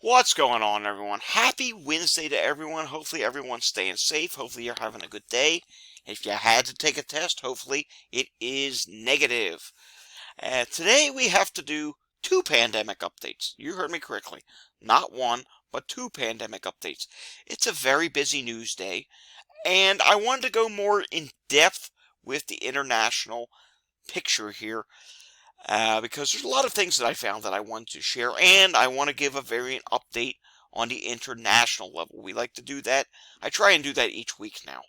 What's going on, everyone? Happy Wednesday to everyone. Hopefully, everyone's staying safe. Hopefully, you're having a good day. If you had to take a test, hopefully, it is negative. Today, we have to do two pandemic updates. You heard me correctly. Not one, but two pandemic updates. It's a very busy news day, and I wanted to go more in depth with the international picture here because there's a lot of things that I found that I want to share, and I want to give a variant update on the international level. We like to do that. I try and do that each week now,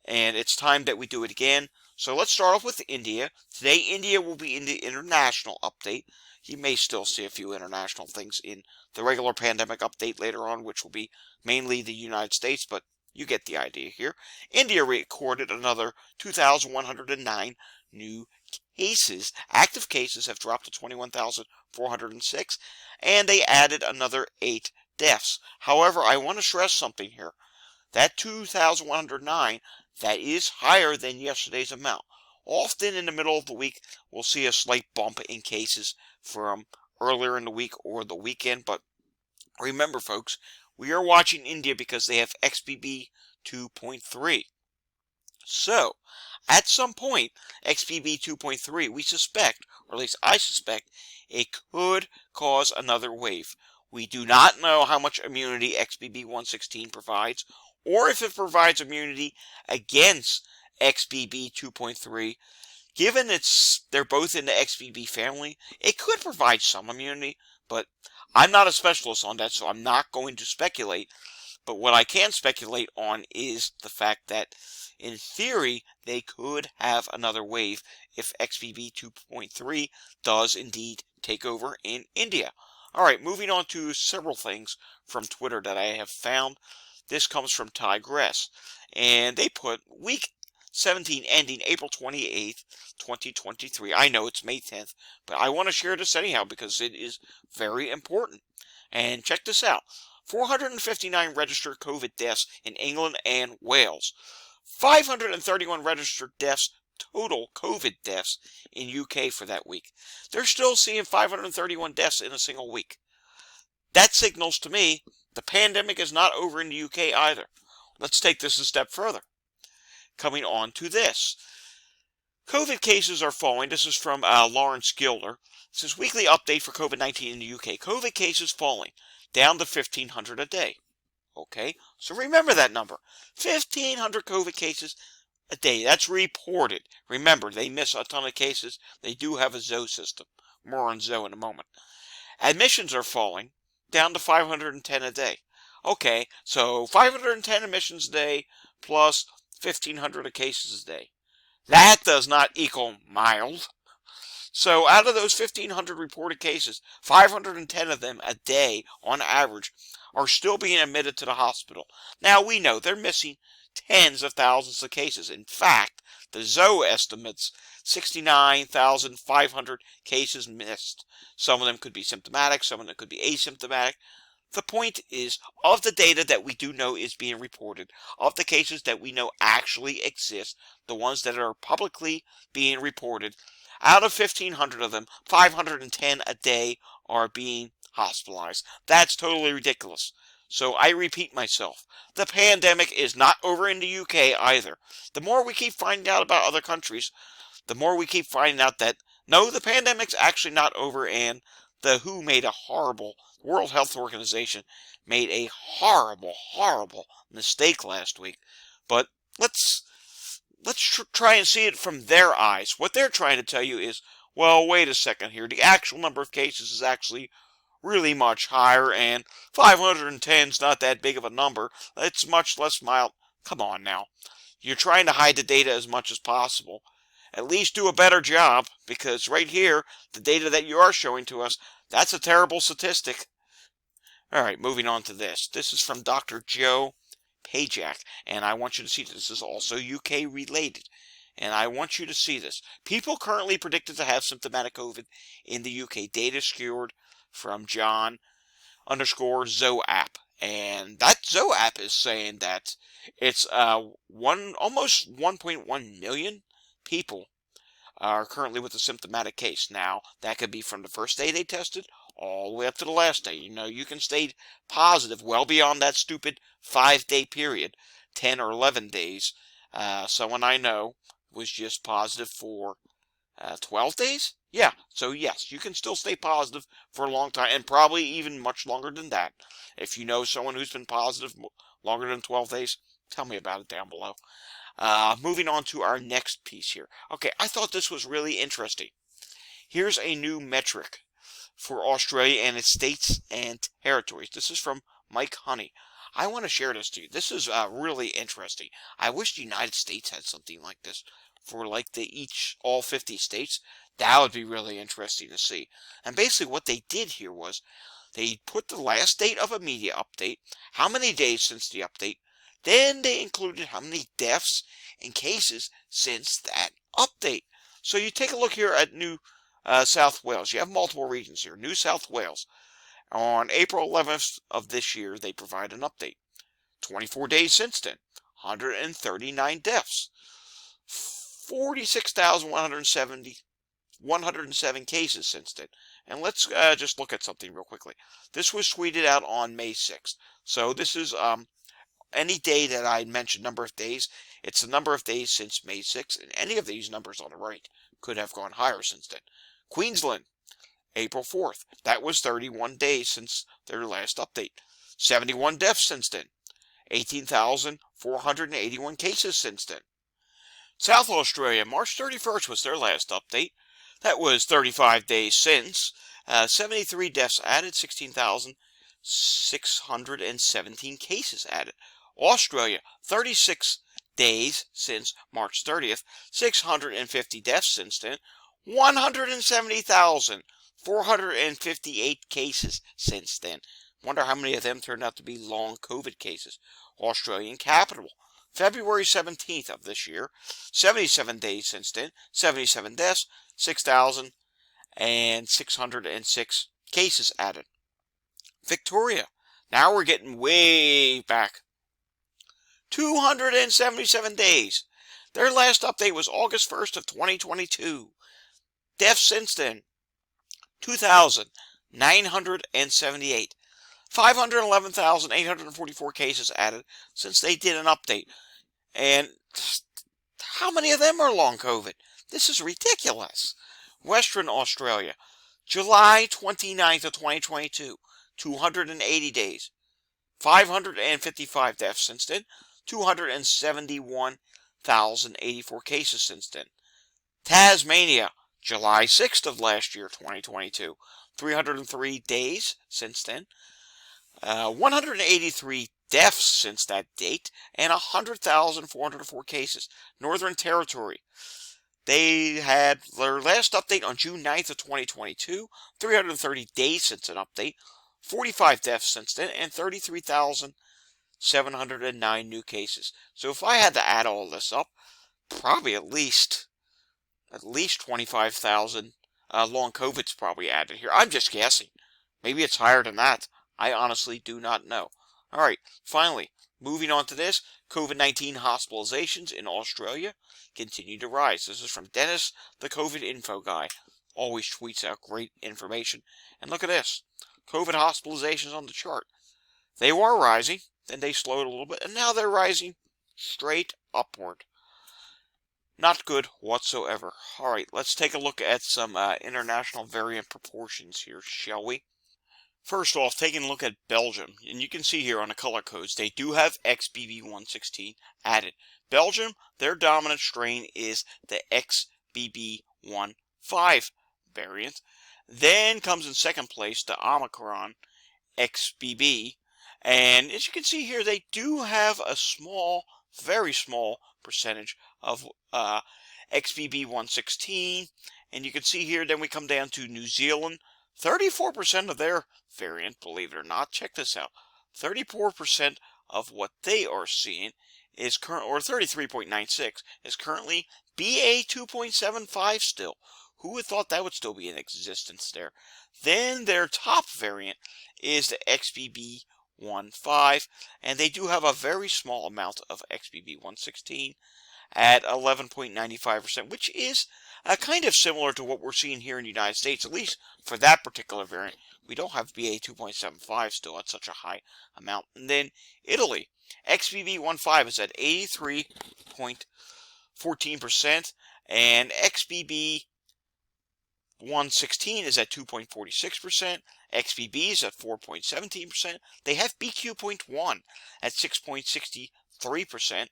and it's time that we do it again. So let's start off with India. Today, India will be in the international update. You may still see a few international things in the regular pandemic update later on, which will be mainly the United States, but you get the idea here. India recorded another 2,109 new cases. Active cases have dropped to 21,406, and they added another 8 deaths. However, I want to stress something here. That 2,109, that is higher than yesterday's amount. Often in the middle of the week, we'll see a slight bump in cases from earlier in the week or the weekend, but remember, folks, we are watching India because they have XBB 2.3. So, at some point, XBB 2.3, we suspect, or at least I suspect, it could cause another wave. We do not know how much immunity XBB 116 provides, or if it provides immunity against XBB 2.3. Given they're both in the XBB family, it could provide some immunity, but I'm not a specialist on that, so I'm not going to speculate. But what I can speculate on is the fact that, in theory, they could have another wave if XBB 2.3 does indeed take over in India. Alright, moving on to several things from Twitter that I have found. This comes from Tigress, and they put week 17 ending April 28th, 2023. I know it's May 10th, but I want to share this anyhow because it is very important. And check this out. 459 registered COVID deaths in England and Wales. 531 registered deaths, total COVID deaths in UK for that week. They're still seeing 531 deaths in a single week. That signals to me the pandemic is not over in the UK either. Let's take this a step further. Coming on to this. COVID cases are falling. This is from Lawrence Gilder. This is weekly update for COVID-19 in the UK. COVID cases falling, down to 1,500 a day. Okay, so remember that number. 1,500 COVID cases a day. That's reported. Remember, they miss a ton of cases. They do have a ZOE system. More on ZOE in a moment. Admissions are falling, down to 510 a day. Okay, so 510 admissions a day plus 1,500 cases a day. That does not equal mild. So out of those 1,500 reported cases, 510 of them a day on average are still being admitted to the hospital. Now we know they're missing tens of thousands of cases. In fact, the ZOE estimates 69,500 cases missed. Some of them could be symptomatic, some of them could be asymptomatic. The point is, of the data that we do know is being reported, of the cases that we know actually exist, the ones that are publicly being reported, out of 1,500 of them, 510 a day are being hospitalized. That's totally ridiculous. So I repeat myself, the pandemic is not over in the UK either. The more we keep finding out about other countries, the more we keep finding out that, no, the pandemic's actually not over, and the WHO made a horrible, World Health Organization made a horrible, horrible mistake last week. But let's try and see it from their eyes. What they're trying to tell you is, well, wait a second here. The actual number of cases is actually really much higher, and 510 is not that big of a number. It's much less mild. Come on now. You're trying to hide the data as much as possible. At least do a better job, because right here, the data that you are showing to us, that's a terrible statistic. Alright, moving on to this. This is from Dr. Joe Pajak, and I want you to see this is also UK related. And I want you to see this. People currently predicted to have symptomatic COVID in the UK. Data skewed from John_Zoap. And that Zoap is saying that it's almost 1.1 million people are currently with a symptomatic case. Now, that could be from the first day they tested, all the way up to the last day. You know, you can stay positive well beyond that stupid 5-day period, 10 or 11 days. Someone I know was just positive for 12 days? Yeah, so yes, you can still stay positive for a long time, and probably even much longer than that. If you know someone who's been positive longer than 12 days, tell me about it down below. Moving on to our next piece here. Okay, I thought this was really interesting. Here's a new metric for Australia and its states and territories. This is from Mike Honey. I want to share this to you. This is really interesting. I wish the United States had something like this for like all 50 states. That would be really interesting to see. And basically what they did here was they put the last date of a media update, how many days since the update, then they included how many deaths and cases since that update. So you take a look here at New South Wales. You have multiple regions here. New South Wales. On April 11th of this year, they provide an update. 24 days since then, 139 deaths, 107 cases since then. And let's just look at something real quickly. This was tweeted out on May 6th. So this is any day that I mentioned, number of days. It's the number of days since May 6th, and any of these numbers on the right could have gone higher since then. Queensland, April 4th. That was 31 days since their last update. 71 deaths since then. 18,481 cases since then. South Australia, March 31st was their last update. That was 35 days since. 73 deaths added, 16,617 cases added. Australia, 36 days since March 30th, 650 deaths since then, 170,458 cases since then. Wonder how many of them turned out to be long COVID cases. Australian capital, February 17th of this year, 77 days since then, 77 deaths, 6,606 cases added. Victoria, now we're getting way back. 277 days. Their last update was August 1st of 2022. Deaths since then, 2,978. 511,844 cases added since they did an update. And how many of them are long COVID? This is ridiculous. Western Australia, July 29th of 2022, 280 days. 555 deaths since then. 271,084 cases since then. Tasmania, July 6th of last year, 2022. 303 days since then. 183 deaths since that date, and 100,404 cases. Northern Territory, they had their last update on June 9th of 2022, 330 days since an update, 45 deaths since then, and 33,709 new cases. So if I had to add all this up, probably at least 25,000 long COVID's probably added here. I'm just guessing. Maybe it's higher than that. I honestly do not know. All right, finally, moving on to this, COVID-19 hospitalizations in Australia continue to rise. This is from Dennis, the COVID info guy. Always tweets out great information. And look at this. COVID hospitalizations on the chart. They were rising, then they slowed a little bit, and now they're rising straight upward. Not good whatsoever. All right, let's take a look at some international variant proportions here, shall we? First off, taking a look at Belgium, and you can see here on the color codes, they do have XBB.1.16 added. Belgium, their dominant strain is the XBB.1.5 variant. Then comes in second place the Omicron XBB. And as you can see here, they do have a small, very small percentage of XBB.1.16. And you can see here, then we come down to New Zealand. 34% of their variant, believe it or not, check this out. 34% of what they are seeing is or 33.96 is currently BA 2.75 still. Who would thought that would still be in existence there? Then their top variant is the XBB.1.5, and they do have a very small amount of XBB.1.16. at 11.95%, which is kind of similar to what we're seeing here in the United States, at least for that particular variant. We don't have BA 2.75 still at such a high amount. And then Italy, XBB.1.5 is at 83.14%, and XBB.1.16 is at 2.46%. XBB is at 4.17%. They have BQ.1 at 6.63%.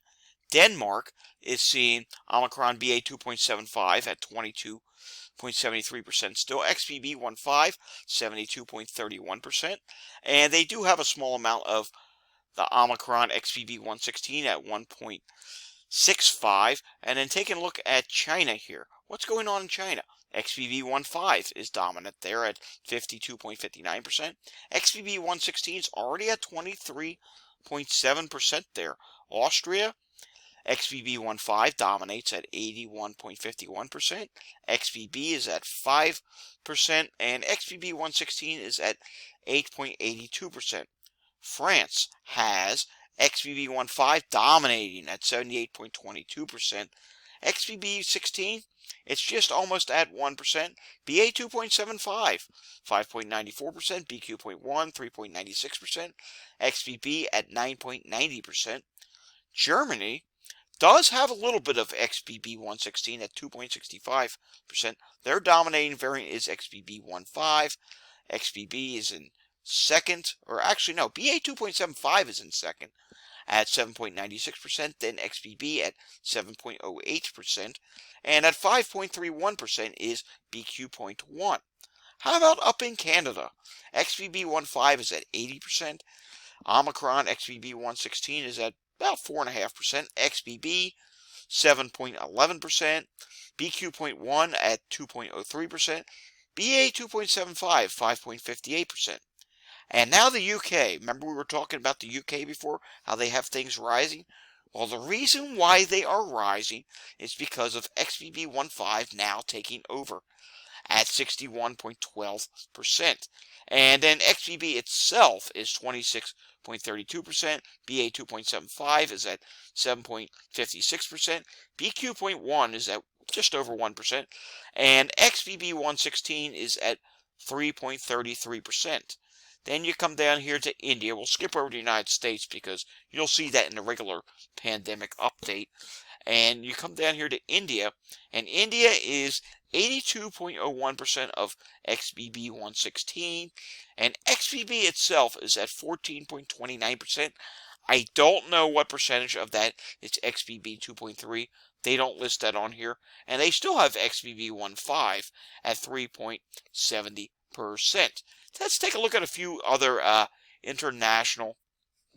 Denmark is seeing Omicron BA 2.75 at 22.73%. Still XBB.1.5, 72.31%. And they do have a small amount of the Omicron XBB.1.16 at 1.65. And then taking a look at China here. What's going on in China? XBB.1.5 is dominant there at 52.59%. XBB.1.16 is already at 23.7% there. Austria, XBB.1.5 dominates at 81.51%. XBB is at 5%, and XBB.1.16 is at 8.82%. France has XBB.1.5 dominating at 78.22%. XBB.16, it's just almost at 1%. BA 2.75, 5.94%. BQ.1, 3.96%. XBB at 9.90%. Germany does have a little bit of XBB.1.16 at 2.65%. Their dominating variant is XBB.1.5. XBB is in second, or actually no, BA 2.75 is in second at 7.96%, then XBB at 7.08%, and at 5.31% is BQ.1. How about up in Canada? XBB.1.5 is at 80%. Omicron XBB.1.16 is at about 4.5%. XBB 7.11%. BQ.1 at 2.03%. BA 2.75, 5.58%. And now the UK. Remember we were talking about the UK before, how they have things rising? Well, the reason why they are rising is because of XBB.1.5 now taking over at 61.12%. And then XBB itself is 26.32%. BA 2.75 is at 7.56%. BQ.1 is at just over 1%. And XBB.1.16 is at 3.33%. Then you come down here to India. We'll skip over the United States because you'll see that in the regular pandemic update. And you come down here to India, and India is 82.01% of XBB.1.16, and XBB itself is at 14.29%. I don't know what percentage of that is XBB 2.3. They don't list that on here. And they still have XBB.1.5 at 3.70%. Let's take a look at a few other international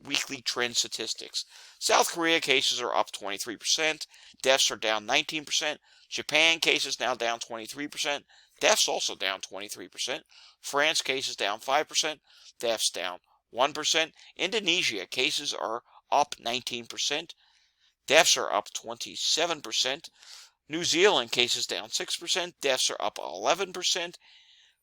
weekly trend statistics. South Korea cases are up 23%. Deaths are down 19%. Japan cases now down 23%. Deaths also down 23%. France cases down 5%. Deaths down 1%. Indonesia cases are up 19%. Deaths are up 27%. New Zealand cases down 6%. Deaths are up 11%.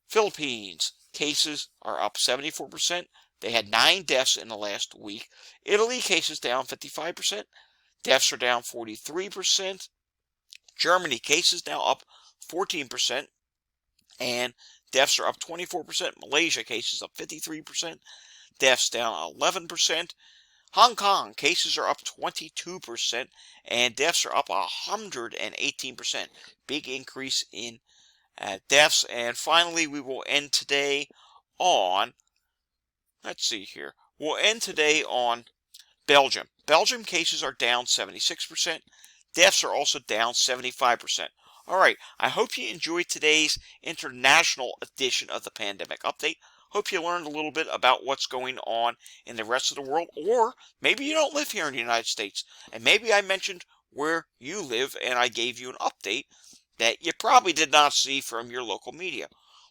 Philippines cases are up 74%. They had 9 deaths in the last week. Italy cases down 55%. Deaths are down 43%. Germany cases now up 14%. And deaths are up 24%. Malaysia cases up 53%. Deaths down 11%. Hong Kong cases are up 22%. And deaths are up 118%. Big increase in deaths. And finally, we will end today on, let's see here, we'll end today on Belgium. Belgium cases are down 76%. Deaths are also down 75%. All right, I hope you enjoyed today's international edition of the Pandemic Update. Hope you learned a little bit about what's going on in the rest of the world, or maybe you don't live here in the United States, and maybe I mentioned where you live and I gave you an update that you probably did not see from your local media.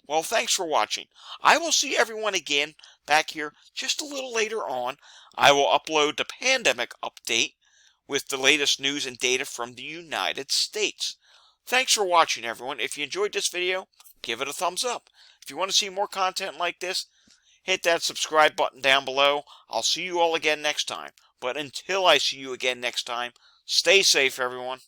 Well, thanks for watching. I will see everyone again back here just a little later on. I will upload the Pandemic Update with the latest news and data from the United States. Thanks for watching, everyone. If you enjoyed this video, give it a thumbs up. If you want to see more content like this, hit that subscribe button down below. I'll see you all again next time. But until I see you again next time, Stay safe, everyone.